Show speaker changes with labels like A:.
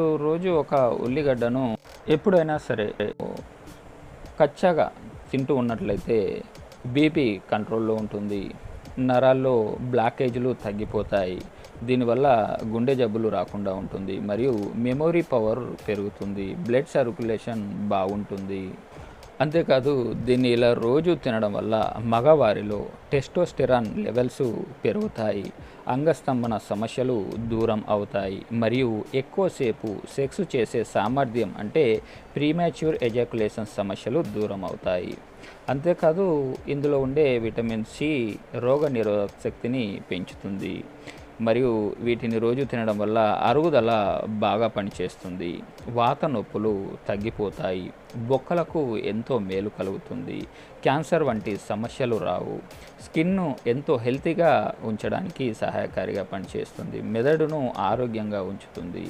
A: రోజు ఒక ఉల్లిగడ్డను ఎప్పుడైనా సరే కచ్చాగా తింటూ ఉన్నట్లయితే బీపీ కంట్రోల్లో ఉంటుంది. నరాల్లో బ్లాకేజీలు తగ్గిపోతాయి. దీనివల్ల గుండె జబ్బులు రాకుండా ఉంటుంది మరియు మెమొరీ పవర్ పెరుగుతుంది. బ్లడ్ సర్క్యులేషన్ బాగుంటుంది. అంతేకాదు దీన్ని ఇలా రోజు తినడం వల్ల మగవారిలో టెస్టోస్టెరాన్ లెవెల్స్ పెరుగుతాయి. అంగస్తంభన సమస్యలు దూరం అవుతాయి మరియు ఎక్కువసేపు సెక్స్ చేసే సామర్థ్యం అంటే ప్రీమాచ్యూర్ ఎజాకులేషన్ సమస్యలు దూరం అవుతాయి. అంతేకాదు ఇందులో ఉండే విటమిన్ సి రోగనిరోధక శక్తిని పెంచుతుంది మరియు వీటిని రోజు తినడం వల్ల అరుగుదల బాగా పనిచేస్తుంది. వాత నొప్పులు తగ్గిపోతాయి. బొక్కలకు ఎంతో మేలు కలుగుతుంది. క్యాన్సర్ వంటి సమస్యలు రావు. స్కిన్ను ఎంతో హెల్తీగా ఉంచడానికి సహాయకారిగా పనిచేస్తుంది. మెదడును ఆరోగ్యంగా ఉంచుతుంది.